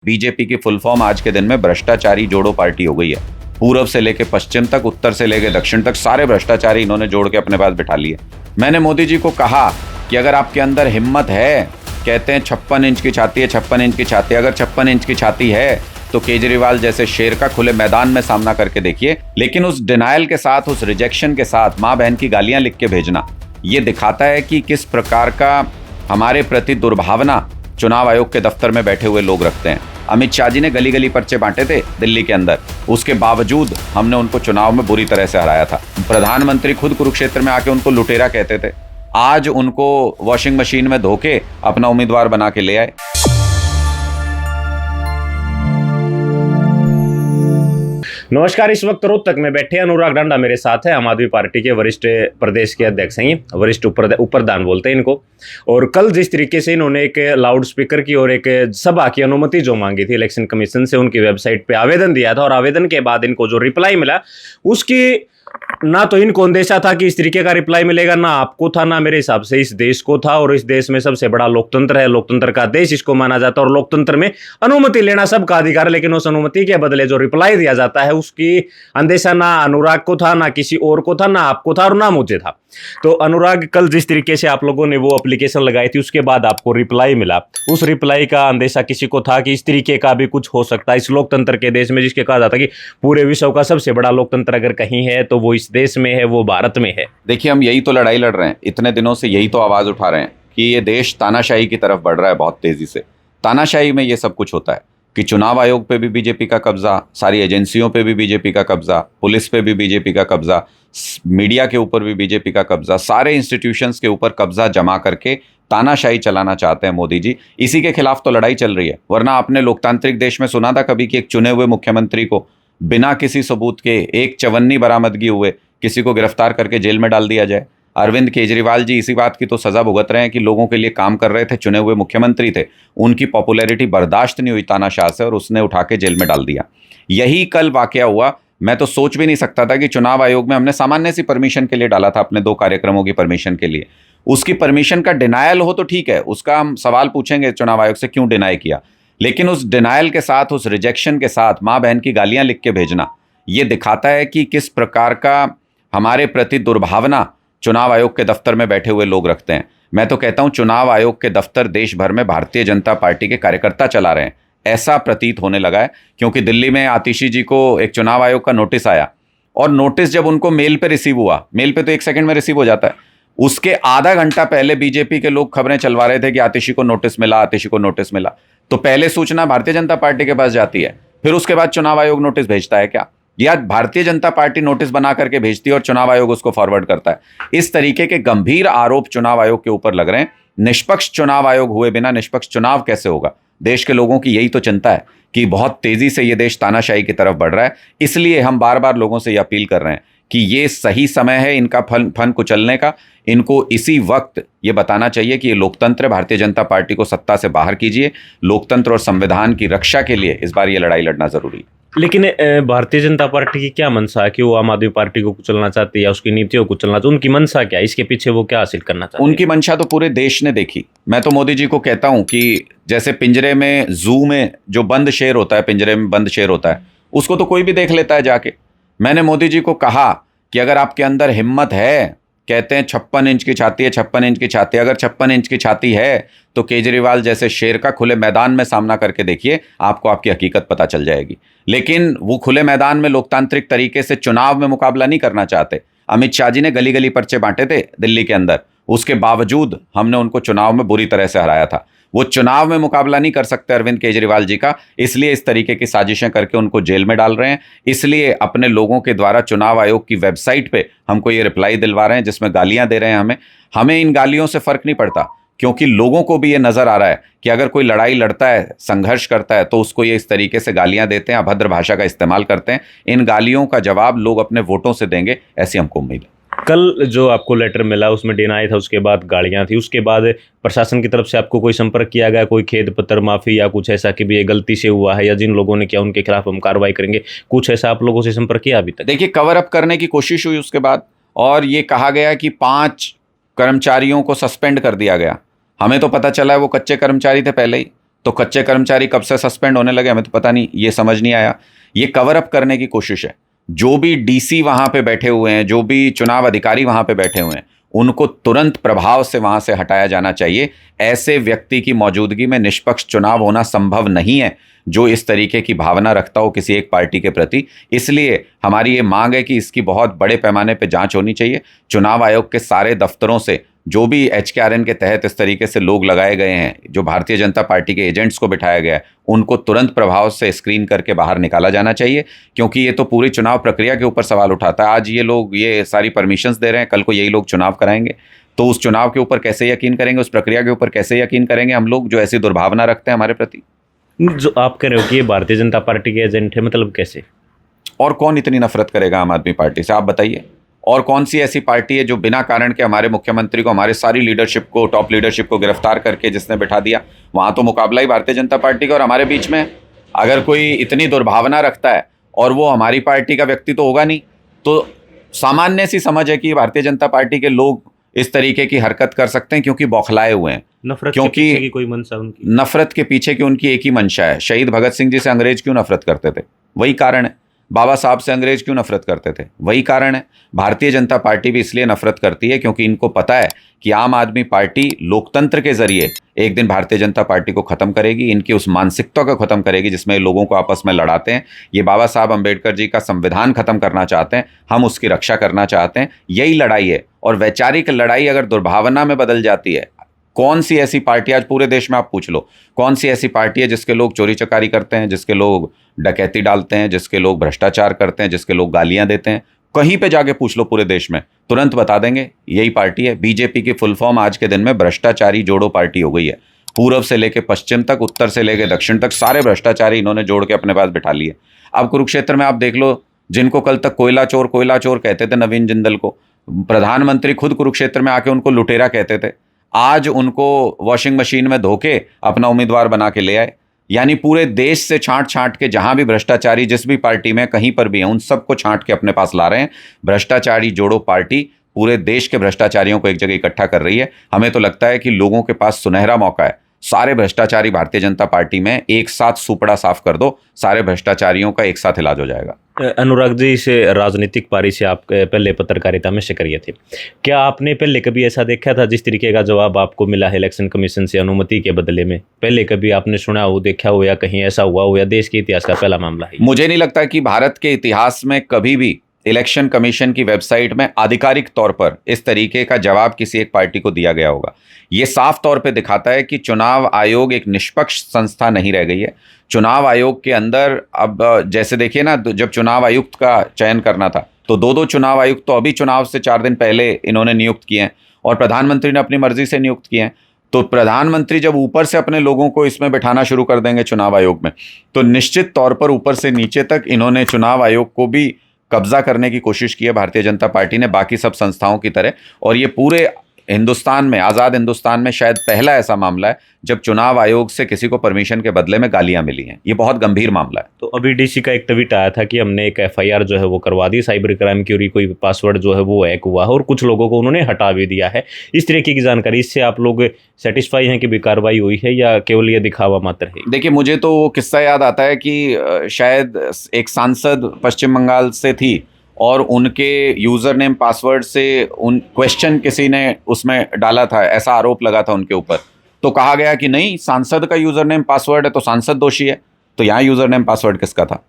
BJP की full form आज के दिन में भ्रष्टाचारी जोड़ो पार्टी हो गई है। पूर्व से लेके पश्चिम तक, उत्तर से लेके दक्षिण तक सारे भ्रष्टाचारी इन्होंने जोड़ के अपने पास बिठा लिए। मैंने मोदी जी को कहा कि अगर आपके अंदर हिम्मत है, कहते हैं 56 इंच की छाती है, 56 इंच की छाती, अगर 56 इंच की छाती है तो केजरीवाल जैसे शेर का खुले मैदान में सामना करके देखिए। लेकिन उस डिनायल के साथ, उस रिजेक्शन के साथ माँ बहन की गालियां लिख के भेजना, ये दिखाता है कि किस प्रकार का हमारे प्रति दुर्भावना चुनाव आयोग के दफ्तर में बैठे हुए लोग रखते हैं। अमित शाह जी ने गली गली पर्चे बांटे थे दिल्ली के अंदर, उसके बावजूद हमने उनको चुनाव में बुरी तरह से हराया था। प्रधानमंत्री खुद कुरुक्षेत्र में आके उनको लुटेरा कहते थे, आज उनको वॉशिंग मशीन में धो के अपना उम्मीदवार बना के ले आए। नमस्कार, इस वक्त रोहतक में बैठे अनुराग डांडा मेरे साथ है। आम आदमी पार्टी के वरिष्ठ प्रदेश के अध्यक्ष हैं, वरिष्ठ उपप्रधान बोलते हैं इनको। और कल जिस तरीके से इन्होंने एक लाउड स्पीकर की और एक सभा की अनुमति जो मांगी थी इलेक्शन कमीशन से, उनकी वेबसाइट पे आवेदन दिया था और आवेदन के बाद इनको जो रिप्लाई मिला, उसकी ना तो इनको अंदेशा था कि इस तरीके का रिप्लाई मिलेगा, ना आपको था, ना मेरे हिसाब से इस देश को था। और इस देश में सबसे बड़ा लोकतंत्र है, लोकतंत्र का देश इसको माना जाता है और लोकतंत्र में अनुमति लेना सबका अधिकार है। लेकिन उस अनुमति के बदले जो रिप्लाई दिया जाता है उसकी अंदेशा ना अनुराग को था, ना किसी और को था, ना आपको था और ना मुझे था। तो अनुराग, कल जिस तरीके से आप लोगों ने वो एप्लीकेशन लगाई थी उसके बाद आपको रिप्लाई मिला, उस रिप्लाई का अंदेशा किसी को था कि इस तरीके का भी कुछ हो सकता है इस लोकतंत्र के देश में, जिसके कहा जाता है कि पूरे विश्व का सबसे बड़ा लोकतंत्र अगर कहीं है तो वो इस देश में है, वो भारत में है। देखिए, हम यही तो लड़ाई लड़ रहे हैं, इतने दिनों से यही तो आवाज उठा रहे हैं कि ये देश तानाशाही की तरफ बढ़ रहा है बहुत तेजी से। तानाशाही में ये सब कुछ होता है कि चुनाव आयोग पे भी बीजेपी का कब्जा, सारी एजेंसियों पे भी बीजेपी का कब्जा, पुलिस पे भी बीजेपी का कब्जा, मीडिया के ऊपर भी बीजेपी का कब्जा, सारे इंस्टीट्यूशंस के ऊपर कब्जा जमा करके तानाशाही चलाना चाहते हैं मोदी जी। इसी के खिलाफ तो लड़ाई चल रही है। वरना आपने लोकतांत्रिक देश में सुना था कभी कि एक चुने हुए मुख्यमंत्री को बिना किसी सबूत के, एक चवन्नी बरामदगी हुए, किसी को गिरफ्तार करके जेल में डाल दिया जाए? अरविंद केजरीवाल जी इसी बात की तो सजा भुगत रहे हैं कि लोगों के लिए काम कर रहे थे, चुने हुए मुख्यमंत्री थे, उनकी पॉपुलैरिटी बर्दाश्त नहीं हुई तानाशाह से और उसने उठा के जेल में डाल दिया। यही कल वाकया हुआ। मैं तो सोच भी नहीं सकता था कि चुनाव आयोग में हमने सामान्य सी परमिशन के लिए डाला था, अपने 2 कार्यक्रमों की परमिशन के लिए। उसकी परमिशन का डिनायल हो तो ठीक है, उसका हम सवाल पूछेंगे चुनाव आयोग से क्यों डिनाई किया। लेकिन उस डिनायल के साथ, उस रिजेक्शन के साथ माँ बहन की गालियां लिख के भेजना, ये दिखाता है कि किस प्रकार का हमारे प्रति दुर्भावना चुनाव आयोग के दफ्तर में बैठे हुए लोग रखते हैं। मैं तो कहता हूं चुनाव आयोग के दफ्तर देश भर में भारतीय जनता पार्टी के कार्यकर्ता चला रहे हैं, ऐसा प्रतीत होने लगा है। क्योंकि दिल्ली में आतिशी जी को एक चुनाव आयोग का नोटिस आया और नोटिस जब उनको मेल पे रिसीव हुआ, मेल पे तो 1 सेकंड में रिसीव हो जाता है, उसके आधा घंटा पहले बीजेपी के लोग खबरें चलवा रहे थे कि आतिशी को नोटिस मिला, आतिशी को नोटिस मिला। तो पहले सूचना भारतीय जनता पार्टी के पास जाती है, फिर उसके बाद चुनाव आयोग नोटिस भेजता है क्या? या भारतीय जनता पार्टी नोटिस बना करके भेजती है और चुनाव आयोग उसको फॉरवर्ड करता है? इस तरीके के गंभीर आरोप चुनाव आयोग के ऊपर लग रहे हैं। निष्पक्ष चुनाव आयोग हुए बिना निष्पक्ष चुनाव कैसे होगा? देश के लोगों की यही तो चिंता है कि बहुत तेजी से ये देश तानाशाही की तरफ बढ़ रहा है। इसलिए हम बार बार लोगों से ये अपील कर रहे हैं कि ये सही समय है इनका फन कुचलने का। इनको इसी वक्त ये बताना चाहिए कि ये लोकतंत्र है, भारतीय जनता पार्टी को सत्ता से बाहर कीजिए। लोकतंत्र और संविधान की रक्षा के लिए इस बार ये लड़ाई लड़ना जरूरी है। लेकिन भारतीय जनता पार्टी की क्या मंशा है कि वो आम आदमी पार्टी को कुचलना चाहती है या उसकी नीतियों को कुचलना? तो उनकी मंशा क्या है, इसके पीछे वो क्या हासिल करना चाहते हैं? उनकी मंशा तो पूरे देश ने देखी। मैं तो मोदी जी को कहता हूं कि जैसे पिंजरे में, जू में जो बंद शेर होता है, पिंजरे में बंद शेर होता है, उसको तो कोई भी देख लेता है जाके। मैंने मोदी जी को कहा कि अगर आपके अंदर हिम्मत है, कहते हैं 56 इंच की छाती है, 56 इंच की छाती, अगर 56 इंच की छाती है तो केजरीवाल जैसे शेर का खुले मैदान में सामना करके देखिए, आपको आपकी हकीकत पता चल जाएगी। लेकिन वो खुले मैदान में लोकतांत्रिक तरीके से चुनाव में मुकाबला नहीं करना चाहते। अमित शाह जी ने गली गली पर्चे बांटे थे दिल्ली के अंदर, उसके बावजूद हमने उनको चुनाव में बुरी तरह से हराया था। वो चुनाव में मुकाबला नहीं कर सकते अरविंद केजरीवाल जी का, इसलिए इस तरीके की साजिशें करके उनको जेल में डाल रहे हैं। इसलिए अपने लोगों के द्वारा चुनाव आयोग की वेबसाइट पे हमको ये रिप्लाई दिलवा रहे हैं जिसमें गालियां दे रहे हैं। हमें इन गालियों से फर्क नहीं पड़ता, क्योंकि लोगों को भी ये नजर आ रहा है कि अगर कोई लड़ाई लड़ता है, संघर्ष करता है, तो उसको ये इस तरीके से गालियां देते हैं, अभद्र भाषा का इस्तेमाल करते हैं। इन गालियों का जवाब लोग अपने वोटों से देंगे, ऐसी हमको उम्मीद है। कल जो आपको लेटर मिला उसमें डिनाई था, उसके बाद गालियां थी, उसके बाद प्रशासन की तरफ से आपको कोई संपर्क किया गया, कोई खेद पत्र, माफी या कुछ ऐसा कि भी ये गलती से हुआ है या जिन लोगों ने किया उनके खिलाफ हम कार्रवाई करेंगे, कुछ ऐसा आप लोगों से संपर्क किया अभी तक? देखिए, कवर अप करने की कोशिश हुई उसके बाद, और ये कहा गया कि 5 कर्मचारियों को सस्पेंड कर दिया गया। हमें तो पता चला है वो कच्चे कर्मचारी थे पहले ही, तो कच्चे कर्मचारी कब से सस्पेंड होने लगे हमें तो पता नहीं, ये समझ नहीं आया। ये कवर अप करने की कोशिश है। जो भी डीसी वहां पे बैठे हुए हैं, जो भी चुनाव अधिकारी वहां पे बैठे हुए हैं, उनको तुरंत प्रभाव से वहां से हटाया जाना चाहिए। ऐसे व्यक्ति की मौजूदगी में निष्पक्ष चुनाव होना संभव नहीं है जो इस तरीके की भावना रखता हो किसी एक पार्टी के प्रति। इसलिए हमारी ये मांग है कि इसकी बहुत बड़े पैमाने पर जांच होनी चाहिए। चुनाव आयोग के सारे दफ्तरों से जो भी HKRN के तहत इस तरीके से लोग लगाए गए हैं, जो भारतीय जनता पार्टी के एजेंट्स को बिठाया गया है, उनको तुरंत प्रभाव से स्क्रीन करके बाहर निकाला जाना चाहिए, क्योंकि ये तो पूरी चुनाव प्रक्रिया के ऊपर सवाल उठाता है। आज ये लोग ये सारी परमिशंस दे रहे हैं, कल को यही लोग चुनाव कराएंगे, तो उस चुनाव के ऊपर कैसे यकीन करेंगे, उस प्रक्रिया के ऊपर कैसे यकीन करेंगे हम लोग जो ऐसी दुर्भावना रखते हैं हमारे प्रति। जो आप कह रहे हो कि ये भारतीय जनता पार्टी के एजेंट है, मतलब कैसे? और कौन इतनी नफरत करेगा आम आदमी पार्टी से, आप बताइए। और कौन सी ऐसी पार्टी है जो बिना कारण के हमारे मुख्यमंत्री को, हमारे सारी लीडरशिप को, टॉप लीडरशिप को गिरफ्तार करके जिसने बिठा दिया? वहां तो मुकाबला ही भारतीय जनता पार्टी का और हमारे बीच में। अगर कोई इतनी दुर्भावना रखता है और वो हमारी पार्टी का व्यक्ति तो होगा नहीं, तो सामान्य सी समझ है कि भारतीय जनता पार्टी के लोग इस तरीके की हरकत कर सकते हैं क्योंकि बौखलाए हुए हैं। नफरत क्योंकि के पीछे की कोई मंशा उनकी, नफरत के पीछे की उनकी एक ही मंशा है। शहीद भगत सिंह जी से अंग्रेज क्यों नफरत करते थे? वही कारण है। बाबा साहब से अंग्रेज क्यों नफरत करते थे? वही कारण है। भारतीय जनता पार्टी भी इसलिए नफरत करती है क्योंकि इनको पता है कि आम आदमी पार्टी लोकतंत्र के जरिए एक दिन भारतीय जनता पार्टी को खत्म करेगी, इनकी उस मानसिकता को खत्म करेगी जिसमें लोगों को आपस में लड़ाते हैं। ये बाबा साहब अंबेडकर जी का संविधान खत्म करना चाहते हैं, हम उसकी रक्षा करना चाहते हैं। यही लड़ाई है। और वैचारिक लड़ाई अगर दुर्भावना में बदल जाती है, कौन सी ऐसी पार्टी, आज पूरे देश में आप पूछ लो, कौन सी ऐसी पार्टी है जिसके लोग चोरी चकारी करते हैं, जिसके लोग डकैती डालते हैं, जिसके लोग भ्रष्टाचार करते हैं, जिसके लोग गालियां देते हैं? कहीं पे जाके पूछ लो पूरे देश में, तुरंत बता देंगे यही पार्टी है। बीजेपी की फुल फॉर्म आज के दिन में भ्रष्टाचारी जोड़ो पार्टी हो गई है। पूर्व से लेकर पश्चिम तक, उत्तर से लेकर दक्षिण तक सारे भ्रष्टाचारी इन्होंने जोड़ के अपने पास बिठा लिए। अब कुरुक्षेत्र में आप देख लो, जिनको कल तक कोयला चोर कहते थे नवीन जिंदल को, प्रधानमंत्री खुद कुरुक्षेत्र में आके उनको लुटेरा कहते थे, आज उनको वॉशिंग मशीन में धो के अपना उम्मीदवार बना के ले आए। यानी पूरे देश से छांट के जहां भी भ्रष्टाचारी जिस भी पार्टी में कहीं पर भी है, उन सबको छांट के अपने पास ला रहे हैं। भ्रष्टाचारी जोड़ो पार्टी पूरे देश के भ्रष्टाचारियों को एक जगह इकट्ठा कर रही है। हमें तो लगता है कि लोगों के पास सुनहरा मौका है। सारे भ्रष्टाचारी भारतीय जनता पार्टी में एक साथ सुपड़ा साफ कर दो, सारे भ्रष्टाचारियों का एक साथ इलाज हो जाएगा। अनुराग जी, से राजनीतिक पारी से आप पहले पत्रकारिता में सक्रिय थे, क्या आपने पहले कभी ऐसा देखा था जिस तरीके का जवाब आपको मिला है इलेक्शन कमीशन से अनुमति के बदले में? पहले कभी आपने सुना हो, देखा हो, या कहीं ऐसा हुआ हो, या देश के इतिहास का पहला मामला है? मुझे नहीं लगता कि भारत के इतिहास में कभी भी इलेक्शन कमीशन की वेबसाइट में आधिकारिक तौर पर इस तरीके का जवाब किसी एक पार्टी को दिया गया होगा। ये साफ तौर पे दिखाता है कि चुनाव आयोग एक निष्पक्ष संस्था नहीं रह गई है। चुनाव आयोग के अंदर अब जैसे देखिए ना, जब चुनाव आयुक्त का चयन करना था तो दो चुनाव आयुक्त तो अभी चुनाव से 4 दिन पहले इन्होंने नियुक्त किए हैं और प्रधानमंत्री ने अपनी मर्जी से नियुक्त किए हैं। तो प्रधानमंत्री जब ऊपर से अपने लोगों को इसमें बिठाना शुरू कर देंगे चुनाव आयोग में, तो निश्चित तौर पर ऊपर से नीचे तक इन्होंने चुनाव आयोग को भी कब्जा करने की कोशिश की है भारतीय जनता पार्टी ने, बाकी सब संस्थाओं की तरह। और ये पूरे हिंदुस्तान में, आज़ाद हिंदुस्तान में शायद पहला ऐसा मामला है जब चुनाव आयोग से किसी को परमिशन के बदले में गालियां मिली हैं। ये बहुत गंभीर मामला है। तो अभी डीसी का एक ट्वीट आया था कि हमने एक FIR जो है वो करवा दी, साइबर क्राइम की, कोई पासवर्ड जो है वो हैक हुआ है और कुछ लोगों को उन्होंने हटा भी दिया है। इस तरीके की जानकारी, इससे आप लोग सेटिस्फाई हैं कि भी कार्रवाई हुई है या केवल ये दिखावा मात्र है? देखिए, मुझे तो वो किस्सा याद आता है कि शायद एक सांसद पश्चिम बंगाल से थी और उनके यूज़र नेम पासवर्ड से उन क्वेश्चन किसी ने उसमें डाला था, ऐसा आरोप लगा था उनके ऊपर। तो कहा गया कि नहीं, सांसद का यूज़र नेम पासवर्ड है तो सांसद दोषी है। तो यहाँ यूज़र नेम पासवर्ड किसका था?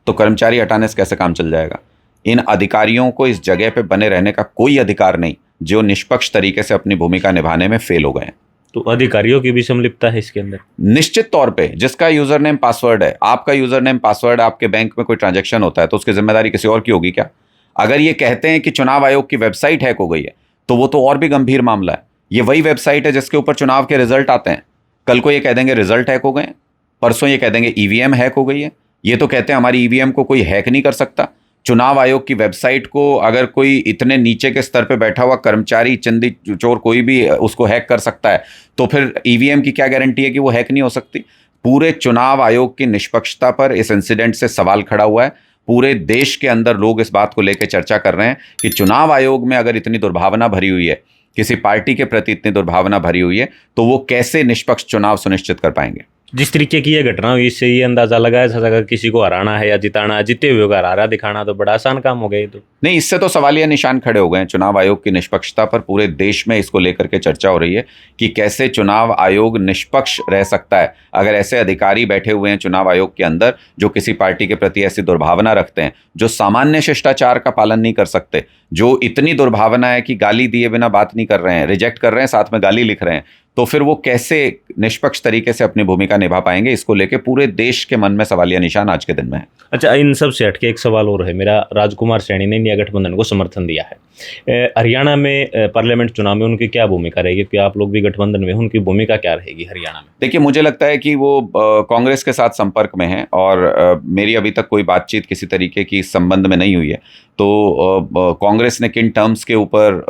तो कर्मचारी हटाने से कैसे काम चल जाएगा? इन अधिकारियों को इस जगह पे बने रहने का कोई अधिकार नहीं जो निष्पक्ष तरीके से अपनी भूमिका निभाने में फेल हो गए हैं। तो अधिकारियों की भी संलिप्तता है इसके अंदर? निश्चित तौर पे। जिसका यूजर नेम पासवर्ड है, आपका यूजर नेम पासवर्ड, आपके बैंक में कोई ट्रांजैक्शन होता है तो उसकी जिम्मेदारी किसी और की होगी क्या? अगर ये कहते हैं कि चुनाव आयोग की वेबसाइट हैक हो गई है तो वो तो और भी गंभीर मामला है। ये वही वेबसाइट है जिसके ऊपर चुनाव के रिजल्ट आते हैं। कल को ये कह देंगे रिजल्ट हैक हो गए, परसों ये कह देंगे ईवीएम हैक हो गई है। ये तो कहते हैं हमारी ईवीएम को कोई हैक नहीं कर सकता। चुनाव आयोग की वेबसाइट को अगर कोई इतने नीचे के स्तर पे बैठा हुआ कर्मचारी, चंदी चोर, कोई भी उसको हैक कर सकता है, तो फिर ईवीएम की क्या गारंटी है कि वो हैक नहीं हो सकती? पूरे चुनाव आयोग की निष्पक्षता पर इस इंसिडेंट से सवाल खड़ा हुआ है। पूरे देश के अंदर लोग इस बात को लेकर चर्चा कर रहे हैं कि चुनाव आयोग में अगर इतनी दुर्भावना भरी हुई है, किसी पार्टी के प्रति इतनी दुर्भावना भरी हुई है, तो वो कैसे निष्पक्ष चुनाव सुनिश्चित कर पाएंगे? जिस तरीके की ये घटना हुई, इससे ये अंदाजा लगाया जा सका किसी को हराना है या जिताना है, जीते हुए को हरा दिखाना तो बड़ा आसान काम हो गया ये तो। नहीं, इससे तो सवालिया निशान खड़े हो गए हैं चुनाव आयोग की निष्पक्षता पर। पूरे देश में इसको लेकर के चर्चा हो रही है कि कैसे चुनाव आयोग निष्पक्ष रह सकता है अगर ऐसे अधिकारी बैठे हुए हैं चुनाव आयोग के अंदर जो किसी पार्टी के प्रति ऐसी दुर्भावना रखते हैं, जो सामान्य शिष्टाचार का पालन नहीं कर सकते, जो इतनी दुर्भावना है कि गाली दिए बिना बात नहीं कर रहे हैं, रिजेक्ट कर रहे हैं, साथ में गाली लिख रहे हैं, तो फिर वो कैसे निष्पक्ष तरीके से अपनी भूमिका निभा पाएंगे? इसको लेके पूरे देश के मन में सवालिया निशान आज के दिन में है। अच्छा, इन सब से हटके एक सवाल और है मेरा। राजकुमार सैनी ने इंडिया गठबंधन को समर्थन दिया है। हरियाणा में पार्लियामेंट चुनाव में उनकी क्या भूमिका रहेगी? क्योंकि आप लोग भी गठबंधन में, उनकी भूमिका क्या रहेगी हरियाणा में? देखिए, मुझे लगता है कि वो कांग्रेस के साथ संपर्क में है और मेरी अभी तक कोई बातचीत किसी तरीके की इस संबंध में नहीं हुई है। तो कांग्रेस ने किन टर्म्स के ऊपर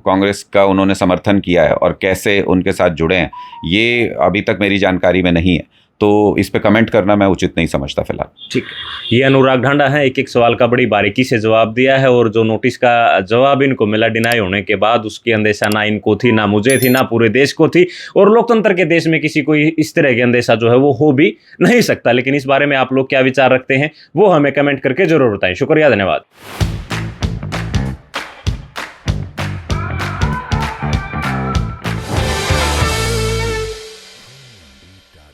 कांग्रेस का उन्होंने समर्थन किया है और कैसे उनके साथ जुड़े हैं, ये अभी तक मेरी जानकारी में नहीं है, तो इस पे कमेंट करना मैं उचित नहीं समझता फिलहाल। ठीक है, ये अनुराग ढांडा है, एक एक सवाल का बड़ी बारीकी से जवाब दिया है और जो नोटिस का जवाब इनको मिला डिनाई होने के बाद, उसकी अंदेशा ना इनको थी, ना मुझे थी, ना पूरे देश को थी, और लोकतंत्र के देश में किसी को इस तरह की अंदेशा जो है वो हो भी नहीं सकता। लेकिन इस बारे में आप लोग क्या विचार रखते हैं वो हमें कमेंट करके जरूर बताएं। शुक्रिया, धन्यवाद।